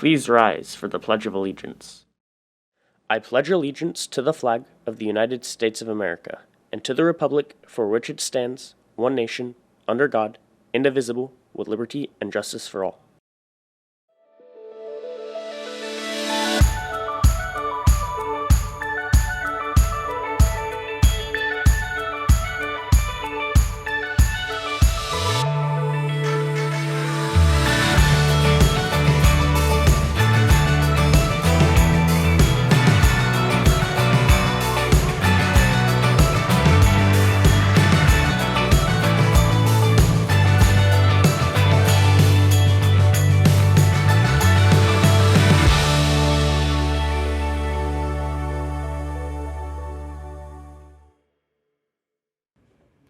Please rise for the Pledge of Allegiance. I pledge allegiance to the flag of the United States of America and to the republic for which it stands, one nation, under God, indivisible, with liberty and justice for all.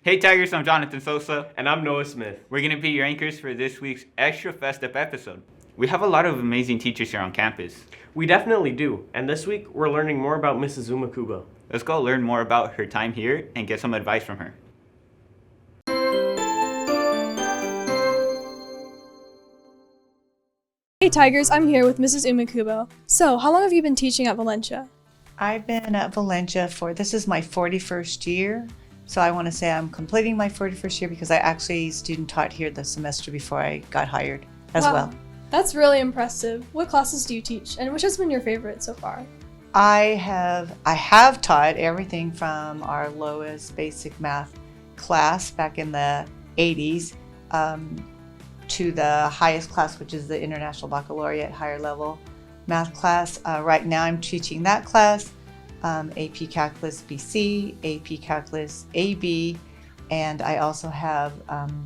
Hey Tigers, I'm Jonathan Sosa. And I'm Noah Smith. We're going to be your anchors for this week's extra festive episode. We have a lot of amazing teachers here on campus. We definitely do, and this week we're learning more about Mrs. Umakubo. Let's go learn more about her time here and get some advice from her. Hey Tigers, I'm here with Mrs. Umakubo. So, how long have you been teaching at Valencia? I've been at Valencia this is my 41st year. So I want to say I'm completing my 41st year because I actually student taught here the semester before I got hired as well. That's really impressive. What classes do you teach, and which has been your favorite so far? I have taught everything from our lowest basic math class back in the 80s to the highest class, which is the International Baccalaureate higher level math class. Right now I'm teaching that class. AP Calculus BC, AP Calculus AB, and I also have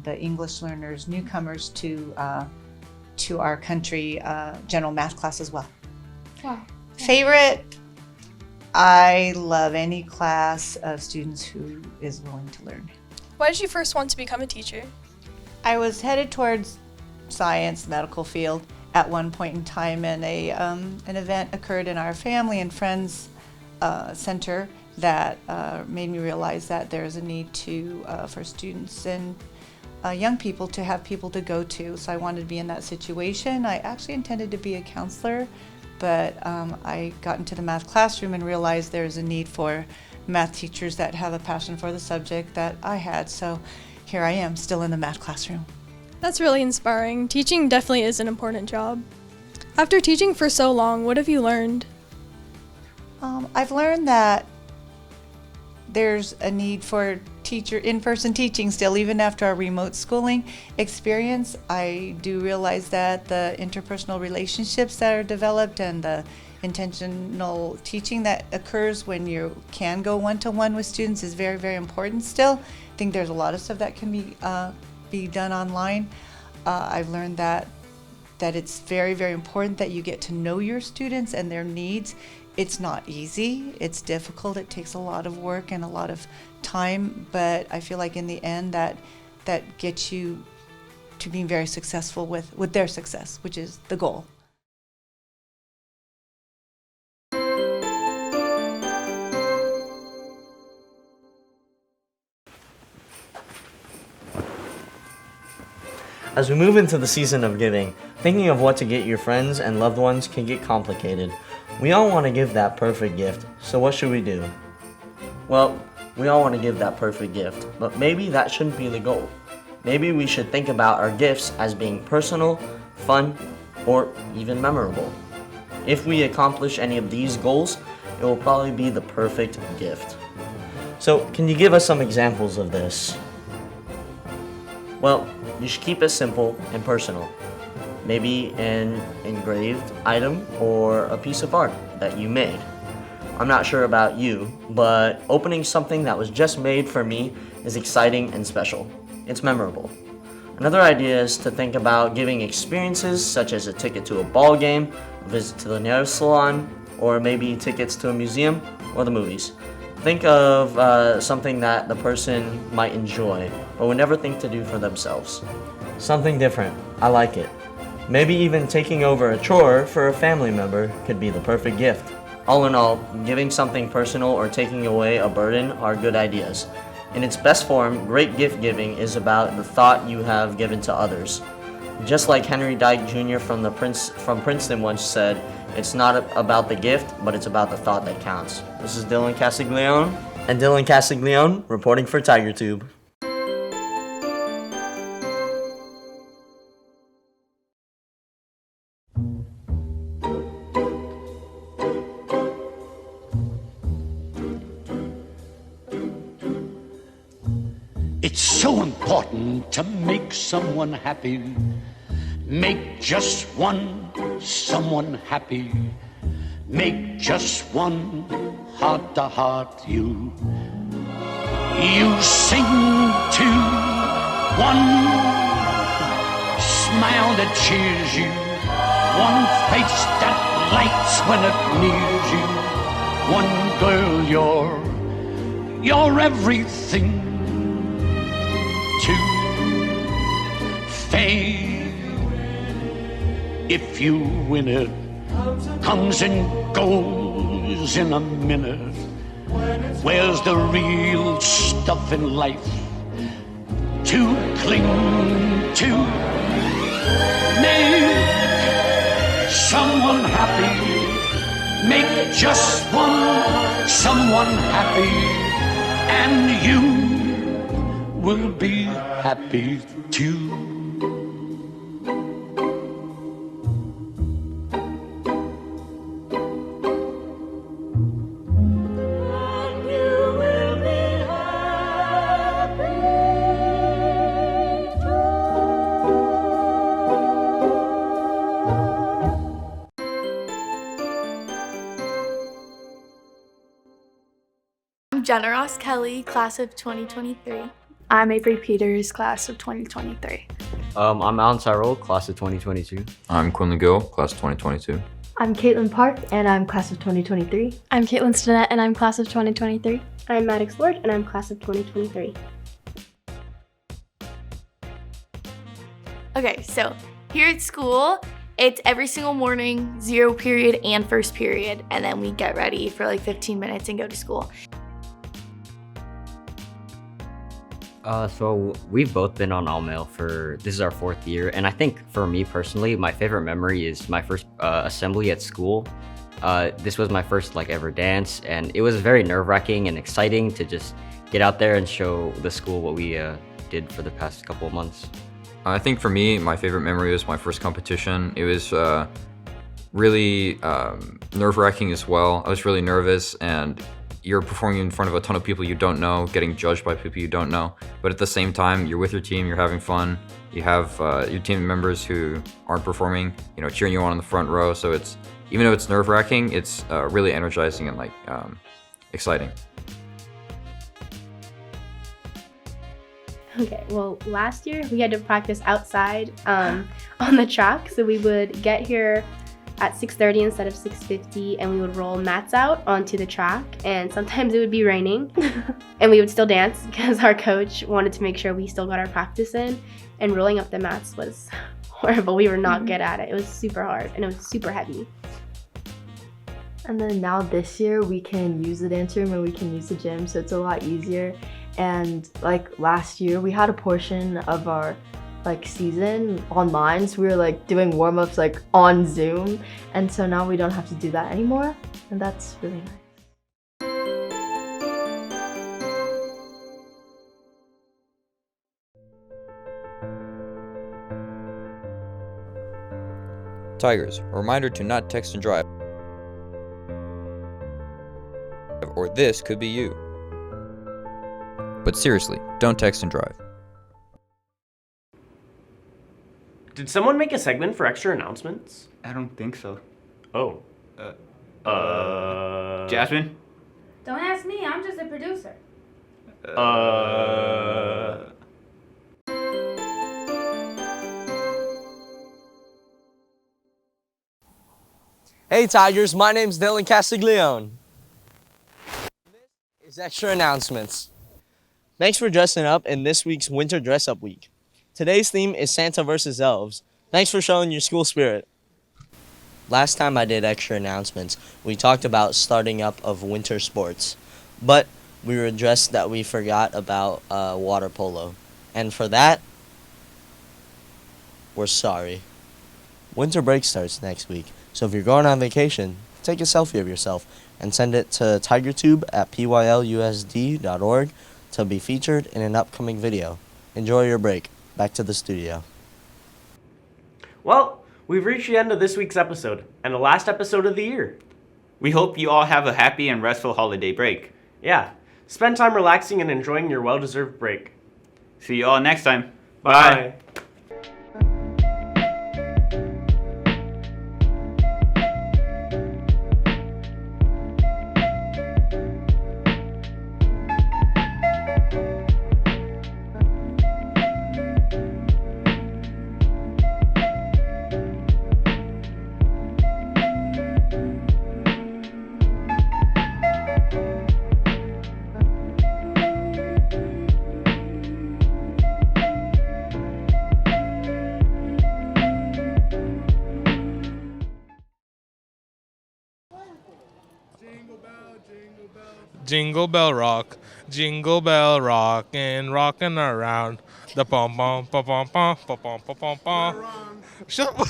the English learners, newcomers to our country, general math class as well. Wow. Favorite? I love any class of students who is willing to learn. Why did you first want to become a teacher? I was headed towards science, medical field at one point in time, and an event occurred in our family and friends center that made me realize that there's a need for students and young people to have people to go to. So I wanted to be in that situation. I actually intended to be a counselor, but I got into the math classroom and realized there's a need for math teachers that have a passion for the subject that I had. So here I am, still in the math classroom. That's really inspiring. Teaching definitely is an important job. After teaching for so long, what have you learned? I've learned that there's a need for in-person teaching still, even after our remote schooling experience. I do realize that the interpersonal relationships that are developed and the intentional teaching that occurs when you can go one-to-one with students is very, very important still. I think there's a lot of stuff that can be done online. I've learned that it's very, very important that you get to know your students and their needs. It's not easy, it's difficult, it takes a lot of work and a lot of time, but I feel like in the end that gets you to being very successful with their success, which is the goal. As we move into the season of giving, thinking of what to get your friends and loved ones can get complicated. We all want to give that perfect gift, so what should we do? Well, we all want to give that perfect gift, but maybe that shouldn't be the goal. Maybe we should think about our gifts as being personal, fun, or even memorable. If we accomplish any of these goals, it will probably be the perfect gift. So, can you give us some examples of this? Well, you should keep it simple and personal. Maybe an engraved item or a piece of art that you made. I'm not sure about you, but opening something that was just made for me is exciting and special. It's memorable. Another idea is to think about giving experiences such as a ticket to a ball game, a visit to the nail salon, or maybe tickets to a museum or the movies. Think of something that the person might enjoy, but would never think to do for themselves. Something different. I like it. Maybe even taking over a chore for a family member could be the perfect gift. All in all, giving something personal or taking away a burden are good ideas. In its best form, great gift giving is about the thought you have given to others. Just like Henry Dyke Jr. from Princeton once said, it's not about the gift, but it's about the thought that counts. This is Dylan Castiglione, and Dylan Castiglione reporting for TigerTube. It's so important to make someone happy. Make just one someone happy. Make just one heart-to-heart you. You sing to one smile that cheers you, one face that lights when it nears you, one girl you're everything to. Fame, if you win it, comes and goes in a minute. Where's the real stuff in life to cling to? Make someone happy, make just one someone happy, and you will be happy too. I'm Jenna Ross Kelly, class of 2023. I'm Avery Peters, class of 2023. I'm Alan Cyril, class of 2022. I'm Quinlan Gill, class of 2022. I'm Caitlin Park, and I'm class of 2023. I'm Caitlin Stinnett, and I'm class of 2023. I'm Maddox Lord, and I'm class of 2023. Okay, so here at school, it's every single morning, 0 period and 1st period, and then we get ready for like 15 minutes and go to school. So we've both been on All Male this is our 4th year, and I think for me personally, my favorite memory is my first assembly at school. This was my first ever dance, and it was very nerve-wracking and exciting to just get out there and show the school what we did for the past couple of months. I think for me, my favorite memory was my first competition. It was really nerve-wracking as well. I was really nervous, and you're performing in front of a ton of people you don't know, getting judged by people you don't know. But at the same time, you're with your team, you're having fun. You have your team members who aren't performing, cheering you on in the front row. So even though it's nerve-wracking, it's really energizing and exciting. Okay, well, last year we had to practice outside on the track. So we would get here at 6:30 instead of 6:50, and we would roll mats out onto the track, and sometimes it would be raining and we would still dance because our coach wanted to make sure we still got our practice in, and rolling up the mats was horrible. We were not good at it. It was super hard and it was super heavy. And then now this year we can use the dance room and we can use the gym, so it's a lot easier. And last year we had a portion of our season online, so we were doing warm-ups on Zoom, and so now we don't have to do that anymore, and that's really nice. Tigers, a reminder to not text and drive, or this could be you. But seriously, don't text and drive. Did someone make a segment for extra announcements? I don't think so. Oh. Jasmine? Don't ask me, I'm just a producer. Hey Tigers, my name's Dylan Castiglione. This is Extra Announcements. Thanks for dressing up in this week's Winter Dress Up Week. Today's theme is Santa versus Elves. Thanks for showing your school spirit. Last time I did Extra Announcements, we talked about starting up of winter sports, but we were addressed that we forgot about water polo. And for that, we're sorry. Winter break starts next week, so if you're going on vacation, take a selfie of yourself and send it to tigertube@pylusd.org to be featured in an upcoming video. Enjoy your break. Back to the studio. Well, we've reached the end of this week's episode, and the last episode of the year. We hope you all have a happy and restful holiday break. Yeah, spend time relaxing and enjoying your well-deserved break. See you all next time. Bye. Jingle bell rock, jingle bell rock, and rockin' around the pom pom pom pom pom pom pom pom pom. Shut up!